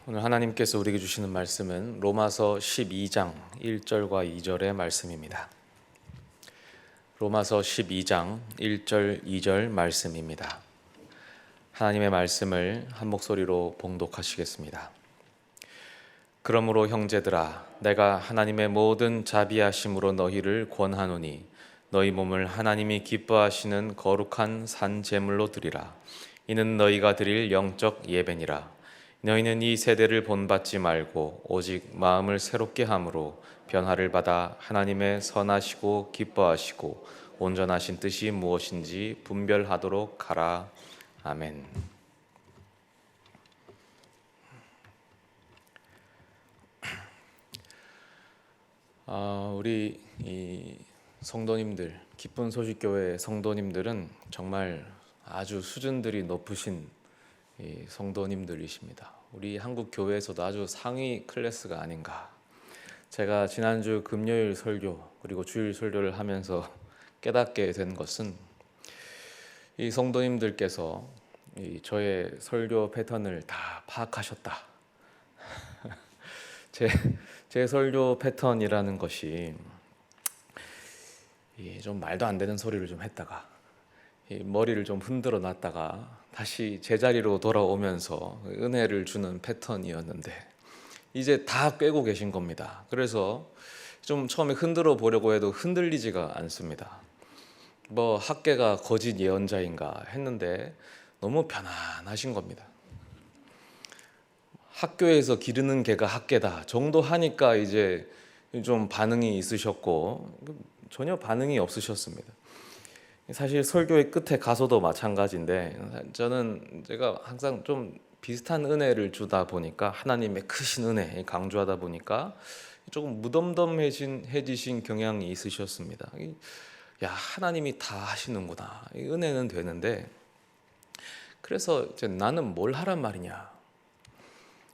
오늘 하나님께서 우리에게 주시는 말씀은 로마서 12장 1절과 2절의 말씀입니다. 로마서 12장 1절 2절 말씀입니다. 하나님의 말씀을 한 목소리로 봉독하시겠습니다. 그러므로 형제들아, 내가 하나님의 모든 자비하심으로 너희를 권하노니 너희 몸을 하나님이 기뻐하시는 거룩한 산 제물로 드리라. 이는 너희가 드릴 영적 예배니라. 너희는 이 세대를 본받지 말고 오직 마음을 새롭게 함으로 변화를 받아 하나님의 선하시고 기뻐하시고 온전하신 뜻이 무엇인지 분별하도록 하라. 아멘. 우리 이 성도님들, 기쁜 소식교회 성도님들은 정말 아주 수준들이 높으신 이 성도님들이십니다. 우리 한국 교회에서도 아주 상위 클래스가 아닌가. 제가 지난주 금요일 설교 그리고 주일 설교를 하면서 깨닫게 된 것은 이 성도님들께서 저의 설교 패턴을 다 파악하셨다. 제 설교 패턴이라는 것이 좀 말도 안 되는 소리를 좀 했다가 머리를 좀 흔들어 놨다가 다시 제자리로 돌아오면서 은혜를 주는 패턴이었는데 이제 다 꿰고 계신 겁니다. 그래서 좀 처음에 흔들어 보려고 해도 흔들리지가 않습니다. 뭐 학계가 거짓 예언자인가 했는데 너무 편안하신 겁니다. 학교에서 기르는 개가 학계다 정도 하니까 이제 좀 반응이 있으셨고 전혀 반응이 없으셨습니다. 사실 설교의 끝에 가서도 마찬가지인데 제가 항상 좀 비슷한 은혜를 주다 보니까 하나님의 크신 은혜 강조하다 보니까 조금 무덤덤해지신 경향이 있으셨습니다. 야, 하나님이 다 하시는구나. 은혜는 되는데 그래서 이제 나는 뭘 하란 말이냐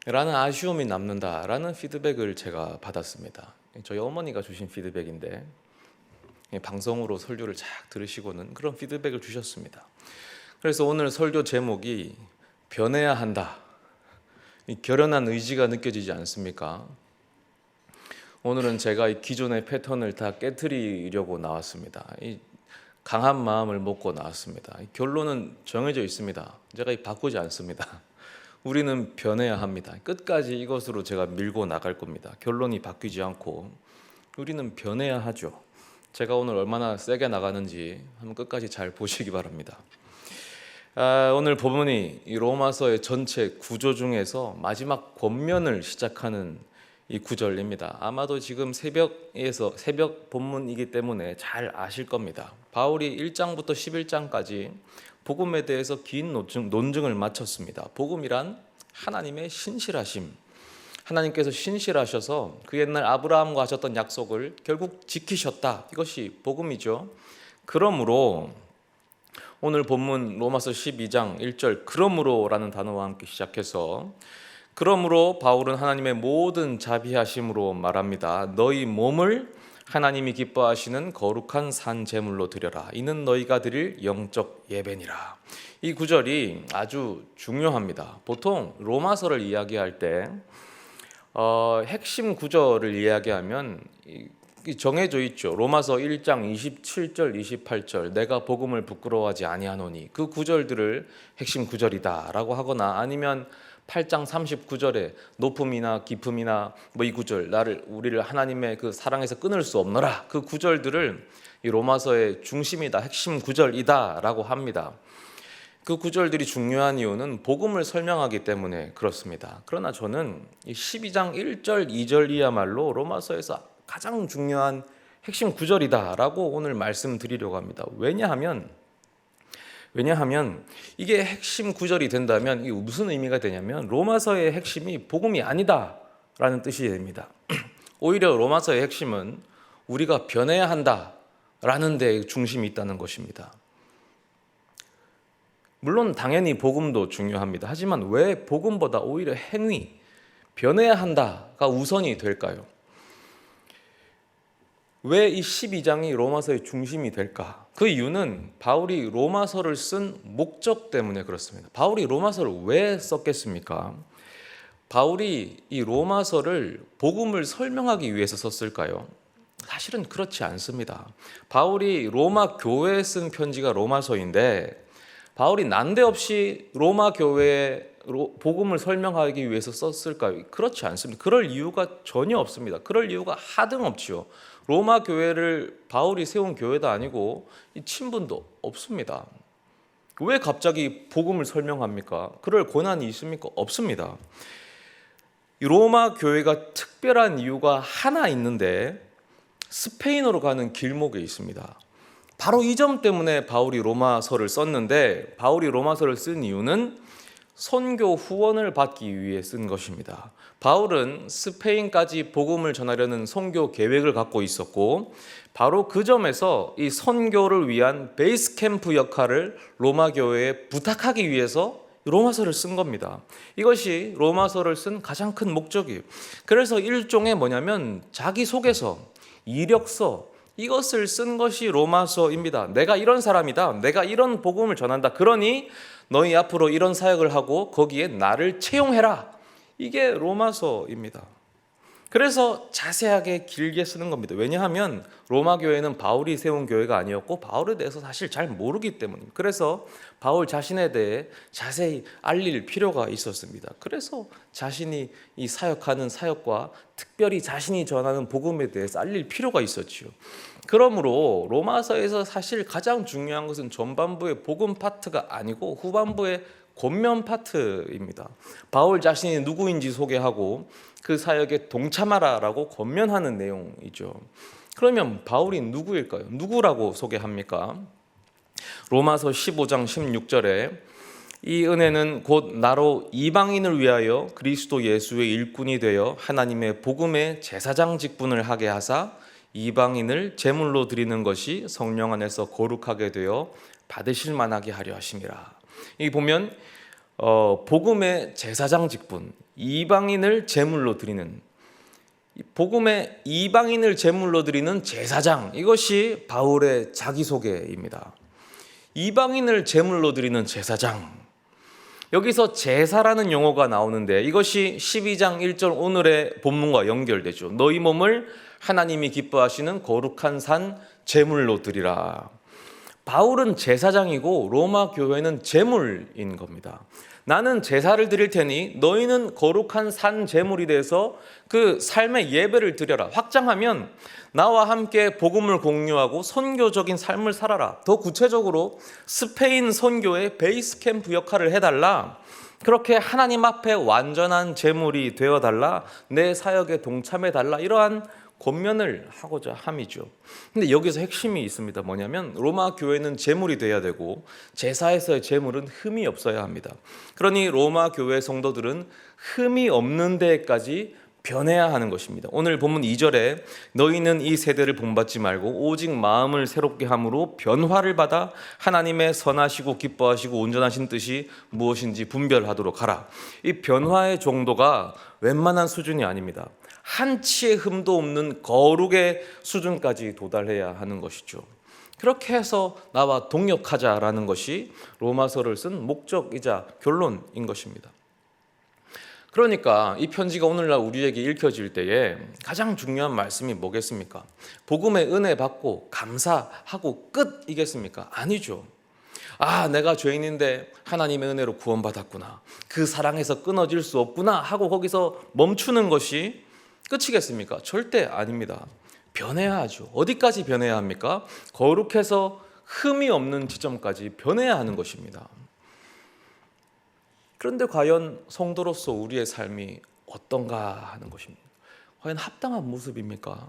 라는 아쉬움이 남는다라는 피드백을 제가 받았습니다. 저희 어머니가 주신 피드백인데 방송으로 설교를 쫙 들으시고는 그런 피드백을 주셨습니다. 그래서 오늘 설교 제목이 변해야 한다. 결연한 의지가 느껴지지 않습니까? 오늘은 제가 이 기존의 패턴을 다 깨트리려고 나왔습니다. 이 강한 마음을 먹고 나왔습니다. 결론은 정해져 있습니다. 제가 바꾸지 않습니다. 우리는 변해야 합니다. 끝까지 이것으로 제가 밀고 나갈 겁니다. 결론이 바뀌지 않고 우리는 변해야 하죠. 제가 오늘 얼마나 세게 나가는지 한번 끝까지 잘 보시기 바랍니다. 오늘 본문이 이 로마서의 전체 구조 중에서 마지막 권면을 시작하는 이 구절입니다. 아마도 지금 새벽 본문이기 때문에 잘 아실 겁니다. 바울이 1장부터 11장까지 복음에 대해서 긴 논증을 마쳤습니다. 복음이란 하나님의 신실하심, 하나님께서 신실하셔서 그 옛날 아브라함과 하셨던 약속을 결국 지키셨다. 이것이 복음이죠. 그러므로 오늘 본문 로마서 12장 1절 그러므로라는 단어와 함께 시작해서 그러므로 바울은 하나님의 모든 자비하심으로 말합니다. 너희 몸을 하나님이 기뻐하시는 거룩한 산 제물로 드려라. 이는 너희가 드릴 영적 예배니라. 이 구절이 아주 중요합니다. 보통 로마서를 이야기할 때 핵심 구절을 이야기하면 정해져 있죠. 로마서 1장 27절 28절 내가 복음을 부끄러워하지 아니하노니 그 구절들을 핵심 구절이다라고 하거나 아니면 8장 39절에 높음이나 깊음이나 이 구절 우리를 하나님의 그 사랑에서 끊을 수 없노라 그 구절들을 이 로마서의 중심이다 핵심 구절이다라고 합니다. 그 구절들이 중요한 이유는 복음을 설명하기 때문에 그렇습니다. 그러나 저는 이 12장 1절 2절이야말로 로마서에서 가장 중요한 핵심 구절이다라고 오늘 말씀드리려고 합니다. 왜냐하면 이게 핵심 구절이 된다면 이게 무슨 의미가 되냐면 로마서의 핵심이 복음이 아니다라는 뜻이 됩니다. 오히려 로마서의 핵심은 우리가 변해야 한다라는 데 중심이 있다는 것입니다. 물론 당연히 복음도 중요합니다. 하지만 왜 복음보다 오히려 행위, 변해야 한다가 우선이 될까요? 왜 이 12장이 로마서의 중심이 될까? 그 이유는 바울이 로마서를 쓴 목적 때문에 그렇습니다. 바울이 로마서를 왜 썼겠습니까? 바울이 이 로마서를 복음을 설명하기 위해서 썼을까요? 사실은 그렇지 않습니다. 바울이 로마 교회에 쓴 편지가 로마서인데 바울이 난데없이 로마 교회에 복음을 설명하기 위해서 썼을까요? 그렇지 않습니다. 그럴 이유가 전혀 없습니다. 그럴 이유가 하등없지요. 로마 교회를 바울이 세운 교회도 아니고 이 친분도 없습니다. 왜 갑자기 복음을 설명합니까? 그럴 권한이 있습니까? 없습니다. 로마 교회가 특별한 이유가 하나 있는데 스페인어로 가는 길목에 있습니다. 바로 이 점 때문에 바울이 로마서를 썼는데 바울이 로마서를 쓴 이유는 선교 후원을 받기 위해 쓴 것입니다. 바울은 스페인까지 복음을 전하려는 선교 계획을 갖고 있었고 바로 그 점에서 이 선교를 위한 베이스 캠프 역할을 로마 교회에 부탁하기 위해서 로마서를 쓴 겁니다. 이것이 로마서를 쓴 가장 큰 목적이에요. 그래서 일종의 뭐냐면 자기소개서, 이력서 이것을 쓴 것이 로마서입니다. 내가 이런 사람이다. 내가 이런 복음을 전한다. 그러니 너희 앞으로 이런 사역을 하고 거기에 나를 채용해라. 이게 로마서입니다. 그래서 자세하게 길게 쓰는 겁니다. 왜냐하면 로마 교회는 바울이 세운 교회가 아니었고 바울에 대해서 사실 잘 모르기 때문입니다. 그래서 바울 자신에 대해 자세히 알릴 필요가 있었습니다. 그래서 자신이 이 사역하는 사역과 특별히 자신이 전하는 복음에 대해서 알릴 필요가 있었지요. 그러므로 로마서에서 사실 가장 중요한 것은 전반부의 복음 파트가 아니고 후반부의 권면 파트입니다. 바울 자신이 누구인지 소개하고 그 사역에 동참하라라고 권면하는 내용이죠. 그러면 바울이 누구일까요? 누구라고 소개합니까? 로마서 15장 16절에 이 은혜는 곧 나로 이방인을 위하여 그리스도 예수의 일꾼이 되어 하나님의 복음의 제사장 직분을 하게 하사 이방인을 제물로 드리는 것이 성령 안에서 거룩하게 되어 받으실 만하게 하려 하심이라. 이 보면 복음의 제사장 직분, 이방인을 제물로 드리는 복음의 이방인을 제물로 드리는 제사장, 이것이 바울의 자기소개입니다. 이방인을 제물로 드리는 제사장, 여기서 제사라는 용어가 나오는데 이것이 12장 1절 오늘의 본문과 연결되죠. 너희 몸을 하나님이 기뻐하시는 거룩한 산 제물로 드리라. 바울은 제사장이고 로마 교회는 제물인 겁니다. 나는 제사를 드릴 테니 너희는 거룩한 산 제물이 돼서 그 삶의 예배를 드려라. 확장하면 나와 함께 복음을 공유하고 선교적인 삶을 살아라. 더 구체적으로 스페인 선교의 베이스 캠프 역할을 해달라. 그렇게 하나님 앞에 완전한 제물이 되어달라. 내 사역에 동참해달라. 이러한 권면을 하고자 함이죠. 근데 여기서 핵심이 있습니다. 뭐냐면 로마 교회는 제물이 돼야 되고 제사에서의 제물은 흠이 없어야 합니다. 그러니 로마 교회 성도들은 흠이 없는 데까지 변해야 하는 것입니다. 오늘 본문 2절에 너희는 이 세대를 본받지 말고 오직 마음을 새롭게 함으로 변화를 받아 하나님의 선하시고 기뻐하시고 온전하신 뜻이 무엇인지 분별하도록 하라. 이 변화의 정도가 웬만한 수준이 아닙니다. 한치의 흠도 없는 거룩의 수준까지 도달해야 하는 것이죠. 그렇게 해서 나와 동역하자라는 것이 로마서를 쓴 목적이자 결론인 것입니다. 그러니까 이 편지가 오늘날 우리에게 읽혀질 때에 가장 중요한 말씀이 뭐겠습니까? 복음의 은혜 받고 감사하고 끝이겠습니까? 아니죠. 내가 죄인인데 하나님의 은혜로 구원받았구나. 그 사랑에서 끊어질 수 없구나 하고 거기서 멈추는 것이 끝이겠습니까? 절대 아닙니다. 변해야 하죠. 어디까지 변해야 합니까? 거룩해서 흠이 없는 지점까지 변해야 하는 것입니다. 그런데 과연 성도로서 우리의 삶이 어떤가 하는 것입니다. 과연 합당한 모습입니까?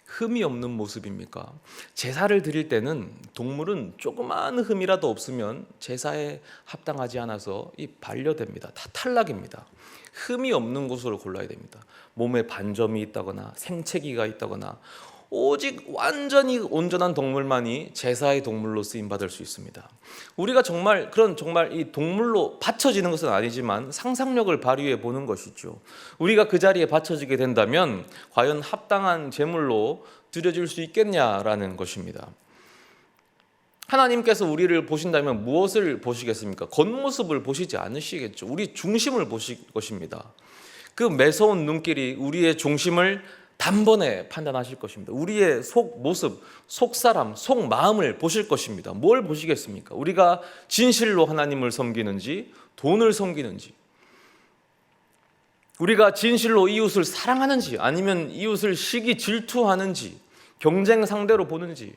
흠이 없는 모습입니까? 제사를 드릴 때는 동물은 조그마한 흠이라도 없으면 제사에 합당하지 않아서 반려됩니다. 다 탈락입니다. 흠이 없는 곳으로 골라야 됩니다. 몸에 반점이 있다거나 생채기가 있다거나 오직 완전히 온전한 동물만이 제사의 동물로 쓰임받을 수 있습니다. 우리가 정말 이 동물로 바쳐지는 것은 아니지만 상상력을 발휘해 보는 것이죠. 우리가 그 자리에 바쳐지게 된다면 과연 합당한 제물로 드려질 수 있겠냐라는 것입니다. 하나님께서 우리를 보신다면 무엇을 보시겠습니까? 겉모습을 보시지 않으시겠죠. 우리 중심을 보실 것입니다. 그 매서운 눈길이 우리의 중심을 단번에 판단하실 것입니다. 우리의 속 모습, 속 사람, 속 마음을 보실 것입니다. 뭘 보시겠습니까? 우리가 진실로 하나님을 섬기는지, 돈을 섬기는지, 우리가 진실로 이웃을 사랑하는지, 아니면 이웃을 시기 질투하는지, 경쟁 상대로 보는지,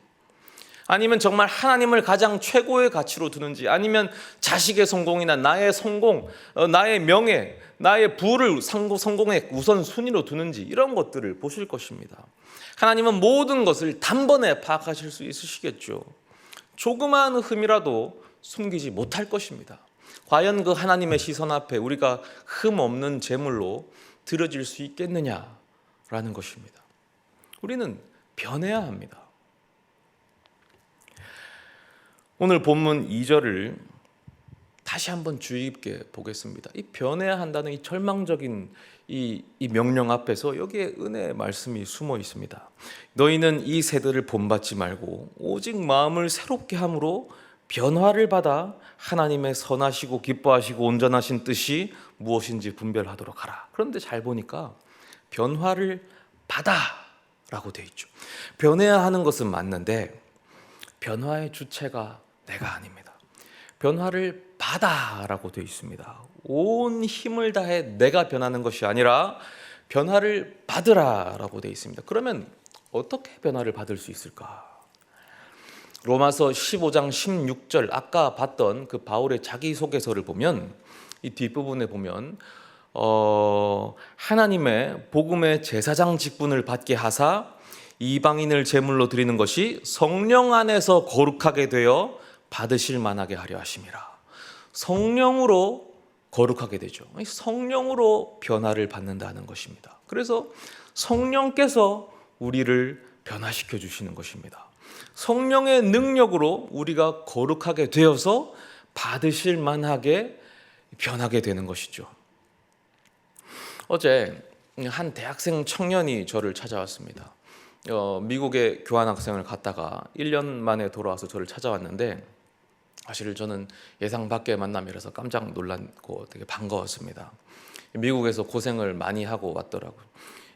아니면 정말 하나님을 가장 최고의 가치로 두는지, 아니면 자식의 성공이나 나의 성공, 나의 명예, 나의 부를 성공의 우선순위로 두는지, 이런 것들을 보실 것입니다. 하나님은 모든 것을 단번에 파악하실 수 있으시겠죠. 조그마한 흠이라도 숨기지 못할 것입니다. 과연 그 하나님의 시선 앞에 우리가 흠 없는 제물로 드려질 수 있겠느냐라는 것입니다. 우리는 변해야 합니다. 오늘 본문 2절을 다시 한번 주의 깊게 보겠습니다. 이 변해야 한다는 이 절망적인 이 명령 앞에서 여기에 은혜의 말씀이 숨어 있습니다. 너희는 이 세대를 본받지 말고 오직 마음을 새롭게 함으로 변화를 받아 하나님의 선하시고 기뻐하시고 온전하신 뜻이 무엇인지 분별하도록 하라. 그런데 잘 보니까 변화를 받아라고 되어 있죠. 변해야 하는 것은 맞는데 변화의 주체가 내가 아닙니다. 변화를 받아라고 되어 있습니다. 온 힘을 다해 내가 변하는 것이 아니라 변화를 받으라라고 되어 있습니다. 그러면 어떻게 변화를 받을 수 있을까? 로마서 15장 16절 아까 봤던 그 바울의 자기소개서를 보면 이 뒷부분에 보면 하나님의 복음의 제사장 직분을 받게 하사 이방인을 제물로 드리는 것이 성령 안에서 거룩하게 되어 받으실 만하게 하려 하심이라. 성령으로 거룩하게 되죠. 성령으로 변화를 받는다는 것입니다. 그래서 성령께서 우리를 변화시켜 주시는 것입니다. 성령의 능력으로 우리가 거룩하게 되어서 받으실 만하게 변하게 되는 것이죠. 어제 한 대학생 청년이 저를 찾아왔습니다. 미국에 교환학생을 갔다가 1년 만에 돌아와서 저를 찾아왔는데 사실 저는 예상 밖의 만남이라서 깜짝 놀랐고 되게 반가웠습니다. 미국에서 고생을 많이 하고 왔더라고요.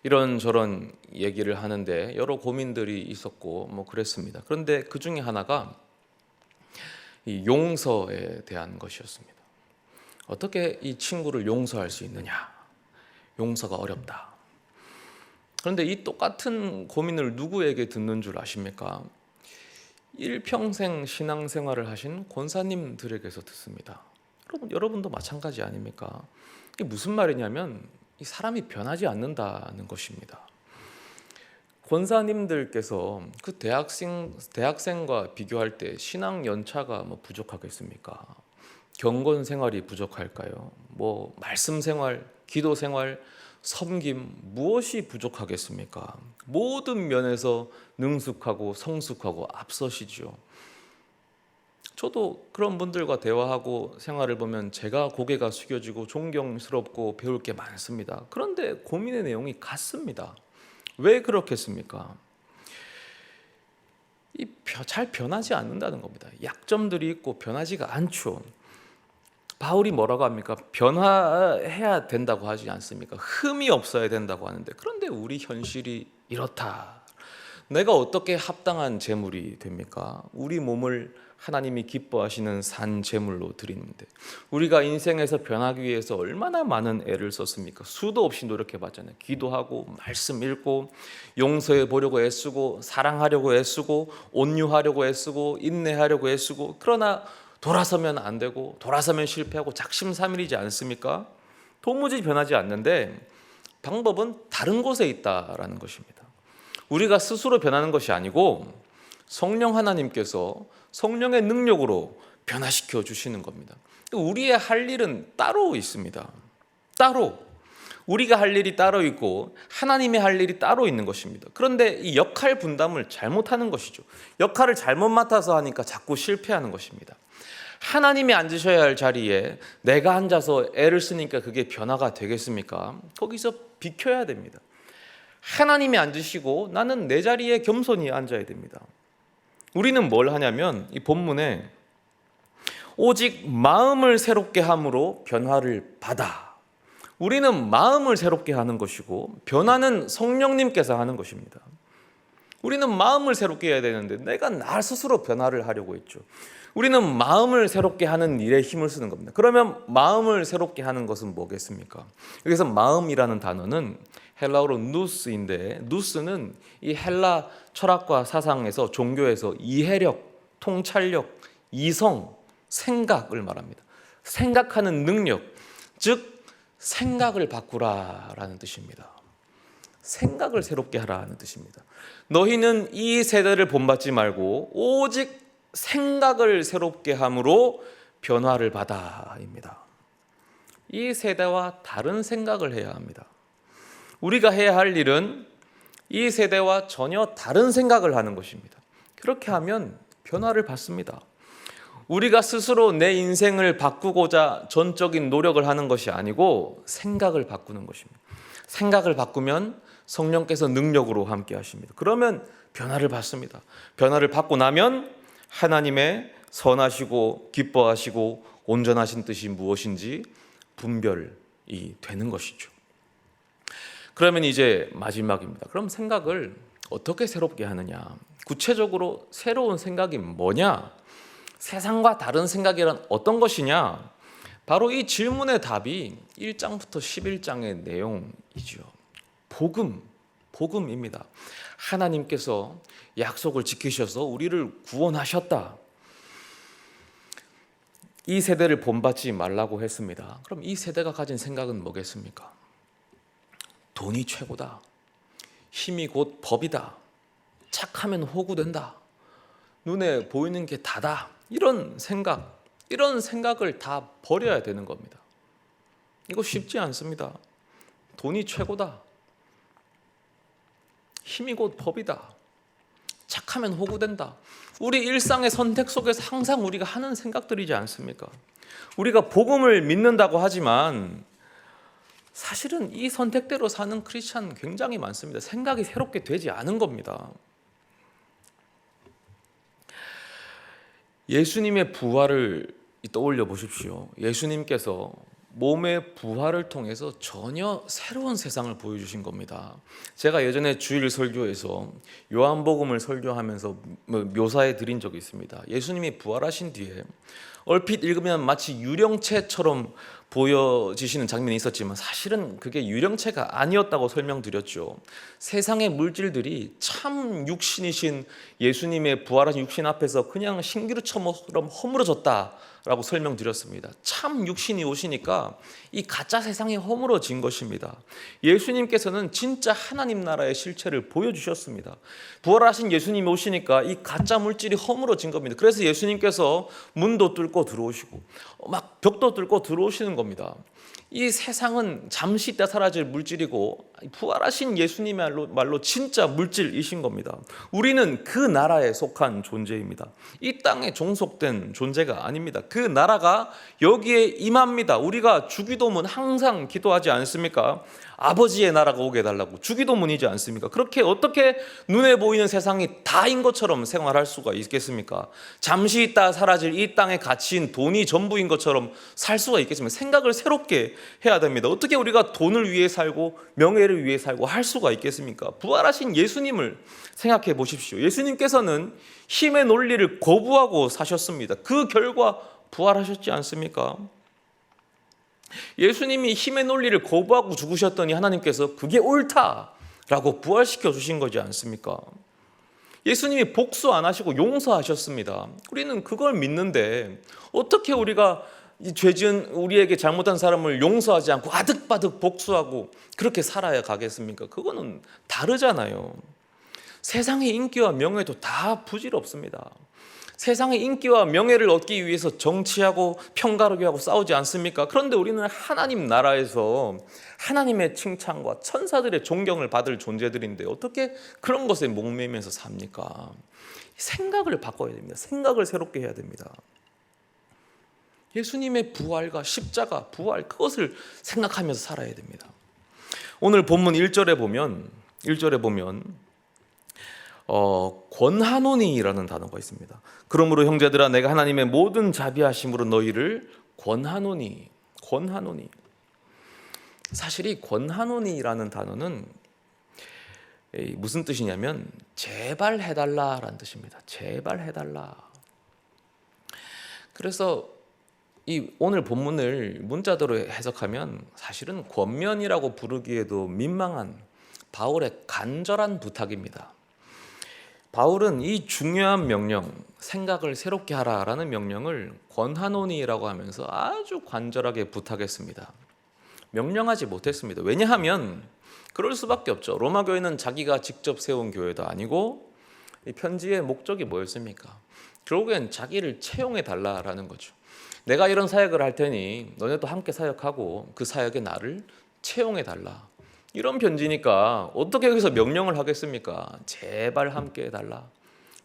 이런저런 얘기를 하는데 여러 고민들이 있었고 뭐 그랬습니다. 그런데 그 중에 하나가 이 용서에 대한 것이었습니다. 어떻게 이 친구를 용서할 수 있느냐? 용서가 어렵다. 그런데 이 똑같은 고민을 누구에게 듣는 줄 아십니까? 일평생 신앙생활을 하신 권사님들에게서 듣습니다. 여러분도 마찬가지 아닙니까? 이게 무슨 말이냐면 이 사람이 변하지 않는다는 것입니다. 권사님들께서 그 대학생과 비교할 때 신앙 연차가 뭐 부족하겠습니까? 경건 생활이 부족할까요? 뭐 말씀 생활, 기도 생활, 섬김 무엇이 부족하겠습니까? 모든 면에서 능숙하고 성숙하고 앞서시죠. 저도 그런 분들과 대화하고 생활을 보면 제가 고개가 숙여지고 존경스럽고 배울 게 많습니다. 그런데 고민의 내용이 같습니다. 왜 그렇겠습니까? 잘 변하지 않는다는 겁니다. 약점들이 있고 변하지가 않죠. 바울이 뭐라고 합니까? 변화해야 된다고 하지 않습니까? 흠이 없어야 된다고 하는데 그런데 우리 현실이 이렇다. 내가 어떻게 합당한 제물이 됩니까? 우리 몸을 하나님이 기뻐하시는 산 제물로 드리는데 우리가 인생에서 변하기 위해서 얼마나 많은 애를 썼습니까? 수도 없이 노력해봤잖아요. 기도하고 말씀 읽고 용서해 보려고 애쓰고 사랑하려고 애쓰고 온유하려고 애쓰고 인내하려고 애쓰고 그러나 돌아서면 안 되고 돌아서면 실패하고 작심삼일이지 않습니까? 도무지 변하지 않는데 방법은 다른 곳에 있다라는 것입니다. 우리가 스스로 변하는 것이 아니고 성령 하나님께서 성령의 능력으로 변화시켜 주시는 겁니다. 우리의 할 일은 따로 있습니다. 따로 우리가 할 일이 따로 있고 하나님의 할 일이 따로 있는 것입니다. 그런데 이 역할 분담을 잘못하는 것이죠. 역할을 잘못 맡아서 하니까 자꾸 실패하는 것입니다. 하나님이 앉으셔야 할 자리에 내가 앉아서 애를 쓰니까 그게 변화가 되겠습니까? 거기서 비켜야 됩니다. 하나님이 앉으시고 나는 내 자리에 겸손히 앉아야 됩니다. 우리는 뭘 하냐면 이 본문에 오직 마음을 새롭게 함으로 변화를 받아. 우리는 마음을 새롭게 하는 것이고 변화는 성령님께서 하는 것입니다. 우리는 마음을 새롭게 해야 되는데 내가 나 스스로 변화를 하려고 했죠. 우리는 마음을 새롭게 하는 일에 힘을 쓰는 겁니다. 그러면 마음을 새롭게 하는 것은 뭐겠습니까? 여기서 마음이라는 단어는 헬라어로 누스인데, 누스는 이 헬라 철학과 사상에서, 종교에서 이해력, 통찰력, 이성, 생각을 말합니다. 생각하는 능력, 즉 생각을 바꾸라라는 뜻입니다. 생각을 새롭게 하라는 뜻입니다. 너희는 이 세대를 본받지 말고 오직 생각을 새롭게 함으로 변화를 받아입니다. 이 세대와 다른 생각을 해야 합니다. 우리가 해야 할 일은 이 세대와 전혀 다른 생각을 하는 것입니다. 그렇게 하면 변화를 받습니다. 우리가 스스로 내 인생을 바꾸고자 전적인 노력을 하는 것이 아니고 생각을 바꾸는 것입니다. 생각을 바꾸면 성령께서 능력으로 함께 하십니다. 그러면 변화를 받습니다. 변화를 받고 나면 하나님의 선하시고 기뻐하시고 온전하신 뜻이 무엇인지 분별이 되는 것이죠. 그러면 이제 마지막입니다. 그럼 생각을 어떻게 새롭게 하느냐? 구체적으로 새로운 생각이 뭐냐? 세상과 다른 생각이란 어떤 것이냐? 바로 이 질문의 답이 1장부터 11장의 내용이죠. 복음입니다. 하나님께서 약속을 지키셔서 우리를 구원하셨다. 이 세대를 본받지 말라고 했습니다. 그럼 이 세대가 가진 생각은 뭐겠습니까? 돈이 최고다. 힘이 곧 법이다. 착하면 호구된다. 눈에 보이는 게 다다. 이런 생각을 다 버려야 되는 겁니다. 이거 쉽지 않습니다. 돈이 최고다. 힘이 곧 법이다. 착하면 호구된다. 우리 일상의 선택 속에서 항상 우리가 하는 생각들이지 않습니까? 우리가 복음을 믿는다고 하지만 사실은 이 선택대로 사는 크리스찬 굉장히 많습니다. 생각이 새롭게 되지 않은 겁니다. 예수님의 부활을 떠올려 보십시오. 예수님께서 몸의 부활을 통해서 전혀 새로운 세상을 보여주신 겁니다. 제가 예전에 주일 설교에서 요한복음을 설교하면서 묘사해 드린 적이 있습니다. 예수님이 부활하신 뒤에 얼핏 읽으면 마치 유령체처럼 보여지시는 장면이 있었지만 사실은 그게 유령체가 아니었다고 설명드렸죠. 세상의 물질들이 참 육신이신 예수님의 부활하신 육신 앞에서 그냥 신기루처럼 허물어졌다라고 설명드렸습니다. 참 육신이 오시니까 이 가짜 세상이 허물어진 것입니다. 예수님께서는 진짜 하나님 나라의 실체를 보여주셨습니다. 부활하신 예수님이 오시니까 이 가짜 물질이 허물어진 겁니다. 그래서 예수님께서 문도 뚫고 들어오시고 막 벽도 뚫고 들어오시는 겁니다. 이 세상은 잠시 있다 사라질 물질이고 부활하신 예수님의 말로 진짜 물질이신 겁니다. 우리는 그 나라에 속한 존재입니다. 이 땅에 종속된 존재가 아닙니다. 그 나라가 여기에 임합니다. 우리가 주기도문 항상 기도하지 않습니까? 아버지의 나라가 오게 해달라고. 주기도문이지 않습니까? 그렇게 어떻게 눈에 보이는 세상이 다인 것처럼 생활할 수가 있겠습니까? 잠시 있다 사라질 이 땅의 가치인 돈이 전부인 것처럼 살 수가 있겠습니까? 생각을 새롭게 해야 됩니다. 어떻게 우리가 돈을 위해 살고 명예를 위해 살고 할 수가 있겠습니까? 부활하신 예수님을 생각해 보십시오. 예수님께서는 힘의 논리를 거부하고 사셨습니다. 그 결과 부활하셨지 않습니까? 예수님이 힘의 논리를 거부하고 죽으셨더니 하나님께서 그게 옳다라고 부활시켜 주신 거지 않습니까? 예수님이 복수 안 하시고 용서하셨습니다. 우리는 그걸 믿는데 어떻게 우리가 이 죄지은 우리에게 잘못한 사람을 용서하지 않고 아득바득 복수하고 그렇게 살아야 가겠습니까? 그거는 다르잖아요. 세상의 인기와 명예도 다 부질없습니다. 세상의 인기와 명예를 얻기 위해서 정치하고 편가르기 하고 싸우지 않습니까? 그런데 우리는 하나님 나라에서 하나님의 칭찬과 천사들의 존경을 받을 존재들인데 어떻게 그런 것에 목매면서 삽니까? 생각을 바꿔야 됩니다. 생각을 새롭게 해야 됩니다. 예수님의 부활과 십자가, 부활 그것을 생각하면서 살아야 됩니다. 오늘 본문 1절에 보면 권하노니라는 단어가 있습니다. 그러므로 형제들아 내가 하나님의 모든 자비하심으로 너희를 권하노니. 사실 이 권하노니라는 단어는 무슨 뜻이냐면 제발 해달라라는 뜻입니다. 제발 해달라. 그래서 이 오늘 본문을 문자대로 해석하면 사실은 권면이라고 부르기에도 민망한 바울의 간절한 부탁입니다. 바울은 이 중요한 명령, 생각을 새롭게 하라라는 명령을 권하노니라고 하면서 아주 간절하게 부탁했습니다. 명령하지 못했습니다. 왜냐하면 그럴 수밖에 없죠. 로마 교회는 자기가 직접 세운 교회도 아니고 이 편지의 목적이 뭐였습니까? 결국엔 자기를 채용해 달라라는 거죠. 내가 이런 사역을 할 테니 너네도 함께 사역하고 그 사역에 나를 채용해 달라. 이런 편지니까 어떻게 여기서 명령을 하겠습니까? 제발 함께 해달라.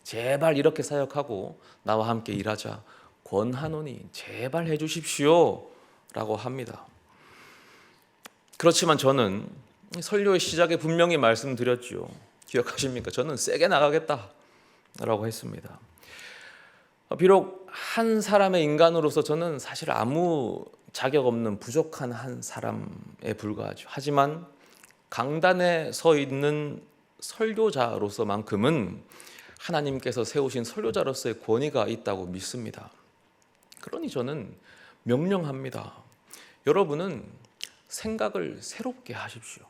제발 이렇게 사역하고 나와 함께 일하자. 권하노니 제발 해주십시오 라고 합니다. 그렇지만 저는 설교의 시작에 분명히 말씀드렸죠. 기억하십니까? 저는 세게 나가겠다 라고 했습니다. 비록 한 사람의 인간으로서 저는 사실 아무 자격 없는 부족한 한 사람에 불과하죠. 하지만 강단에 서 있는 설교자로서만큼은 하나님께서 세우신 설교자로서의 권위가 있다고 믿습니다. 그러니 저는 명령합니다. 여러분은 생각을 새롭게 하십시오.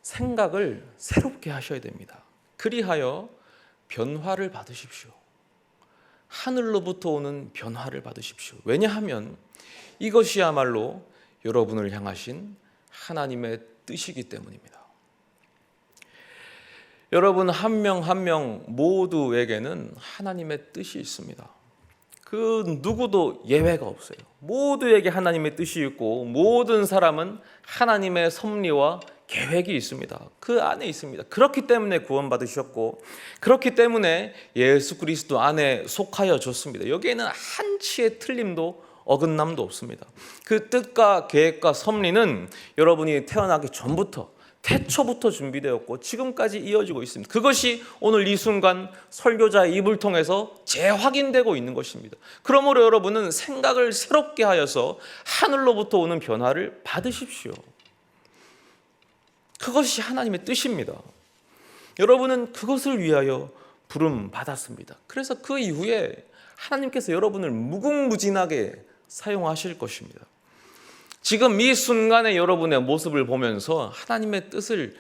생각을 새롭게 하셔야 됩니다. 그리하여 변화를 받으십시오. 하늘로부터 오는 변화를 받으십시오. 왜냐하면 이것이야말로 여러분을 향하신 하나님의 뜻이기 때문입니다. 여러분 한 명 한 명 모두에게는 하나님의 뜻이 있습니다. 그 누구도 예외가 없어요. 모두에게 하나님의 뜻이 있고 모든 사람은 하나님의 섭리와 계획이 있습니다. 그 안에 있습니다. 그렇기 때문에 구원받으셨고 그렇기 때문에 예수 그리스도 안에 속하여 졌습니다. 여기에는 한치의 틀림도 어긋남도 없습니다. 그 뜻과 계획과 섭리는 여러분이 태어나기 전부터 태초부터 준비되었고 지금까지 이어지고 있습니다. 그것이 오늘 이 순간 설교자의 입을 통해서 재확인되고 있는 것입니다. 그러므로 여러분은 생각을 새롭게 하여서 하늘로부터 오는 변화를 받으십시오. 그것이 하나님의 뜻입니다. 여러분은 그것을 위하여 부름 받았습니다. 그래서 그 이후에 하나님께서 여러분을 무궁무진하게 사용하실 것입니다. 지금 이 순간의 여러분의 모습을 보면서 하나님의 뜻을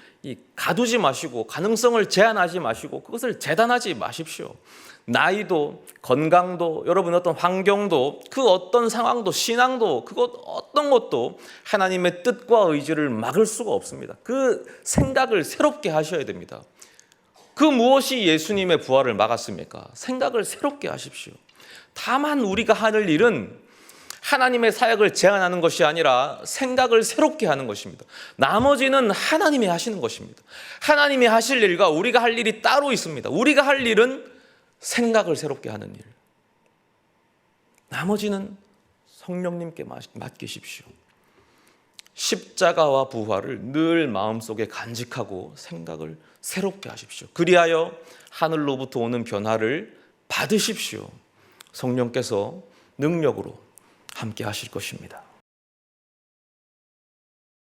가두지 마시고 가능성을 제한하지 마시고 그것을 재단하지 마십시오. 나이도 건강도 여러분의 어떤 환경도 그 어떤 상황도 신앙도 그것 어떤 것도 하나님의 뜻과 의지를 막을 수가 없습니다. 그 생각을 새롭게 하셔야 됩니다. 그 무엇이 예수님의 부활을 막았습니까? 생각을 새롭게 하십시오. 다만 우리가 하는 일은 하나님의 사역을 제한하는 것이 아니라 생각을 새롭게 하는 것입니다. 나머지는 하나님이 하시는 것입니다. 하나님이 하실 일과 우리가 할 일이 따로 있습니다. 우리가 할 일은 생각을 새롭게 하는 일. 나머지는 성령님께 맡기십시오. 십자가와 부활을 늘 마음속에 간직하고 생각을 새롭게 하십시오. 그리하여 하늘로부터 오는 변화를 받으십시오. 성령께서 능력으로 함께 하실 것입니다.